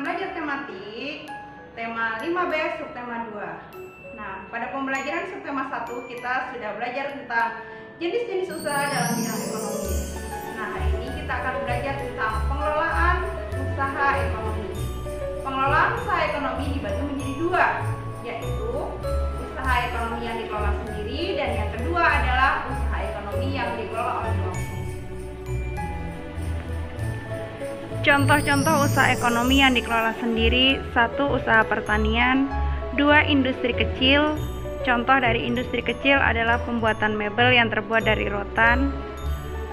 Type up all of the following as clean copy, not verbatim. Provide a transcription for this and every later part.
belajar tematik tema 5B subtema 2. Nah, pada pembelajaran subtema 1 kita sudah belajar tentang jenis-jenis usaha dalam bidang ekonomi. Nah, hari ini kita akan belajar tentang pengelolaan usaha ekonomi. Pengelolaan usaha ekonomi dibagi menjadi dua, yaitu usaha ekonomi yang dikelola sendiri dan yang kedua adalah usaha ekonomi yang dikelola oleh kelompok. Contoh-contoh usaha ekonomi yang dikelola sendiri: 1. Usaha pertanian. 2. Industri kecil. Contoh dari industri kecil adalah pembuatan mebel yang terbuat dari rotan.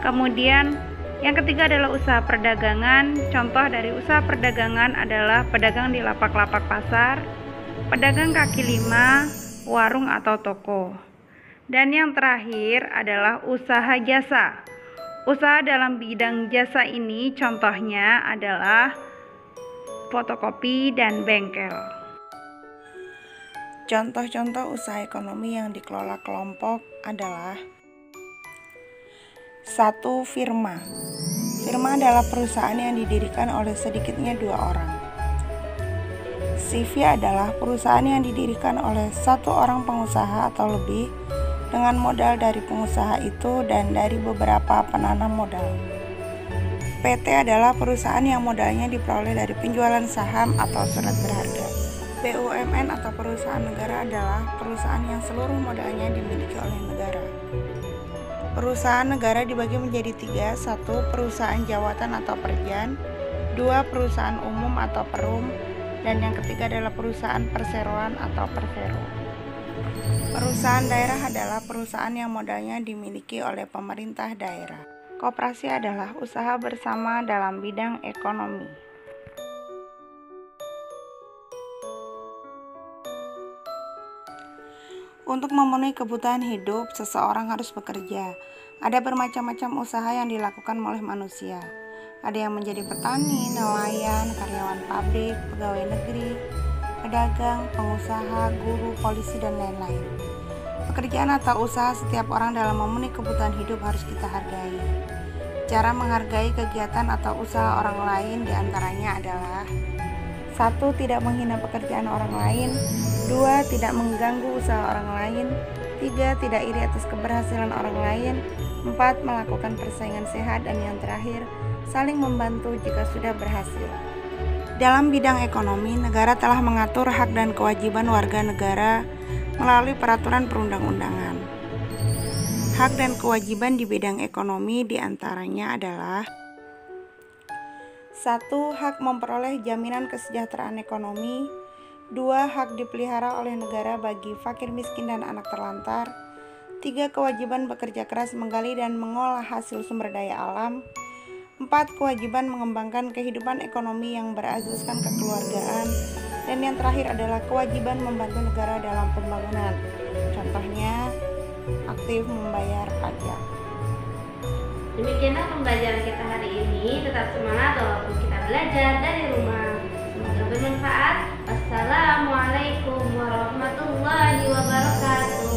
Kemudian yang ketiga adalah usaha perdagangan. Contoh dari usaha perdagangan adalah pedagang di lapak-lapak pasar, pedagang kaki lima, warung atau toko. Dan yang terakhir adalah usaha jasa. Usaha dalam bidang jasa ini contohnya adalah fotokopi dan bengkel. Contoh-contoh usaha ekonomi yang dikelola kelompok adalah: 1. Firma. Firma adalah perusahaan yang didirikan oleh sedikitnya 2 orang. CV adalah perusahaan yang didirikan oleh 1 orang pengusaha atau lebih dengan modal dari pengusaha itu dan dari beberapa penanam modal. PT adalah perusahaan yang modalnya diperoleh dari penjualan saham atau surat berharga. BUMN atau perusahaan negara adalah perusahaan yang seluruh modalnya dimiliki oleh negara. Perusahaan negara dibagi menjadi 3: 1. Perusahaan jawatan atau perjan, 2. Perusahaan umum atau perum, dan yang ketiga adalah perusahaan perseroan atau persero. Perusahaan daerah adalah perusahaan yang modalnya dimiliki oleh pemerintah daerah. Koperasi adalah usaha bersama dalam bidang ekonomi. Untuk memenuhi kebutuhan hidup, seseorang harus bekerja. Ada bermacam-macam usaha yang dilakukan oleh manusia. Ada yang menjadi petani, nelayan, karyawan pabrik, pegawai negeri, pedagang, pengusaha, guru, polisi, dan lain-lain. Pekerjaan atau usaha setiap orang dalam memenuhi kebutuhan hidup harus kita hargai. Cara menghargai kegiatan atau usaha orang lain diantaranya adalah: 1. Tidak menghina pekerjaan orang lain. 2. Tidak mengganggu usaha orang lain. 3. Tidak iri atas keberhasilan orang lain. 4. Melakukan persaingan sehat. Dan yang terakhir, saling membantu jika sudah berhasil. Dalam bidang ekonomi, negara telah mengatur hak dan kewajiban warga negara melalui peraturan perundang-undangan. Hak dan kewajiban di bidang ekonomi diantaranya adalah: 1. Hak memperoleh jaminan kesejahteraan ekonomi. 2. Hak dipelihara oleh negara bagi fakir miskin dan anak terlantar. 3. Kewajiban bekerja keras menggali dan mengolah hasil sumber daya alam. 4. Kewajiban mengembangkan kehidupan ekonomi yang berasaskan kekeluargaan. Dan yang terakhir adalah kewajiban membantu negara dalam pembangunan. Contohnya, aktif membayar pajak. Demikianlah pembelajaran kita hari ini. Tetap semangat walaupun kita belajar dari rumah. Semoga bermanfaat. Wassalamualaikum warahmatullahi wabarakatuh.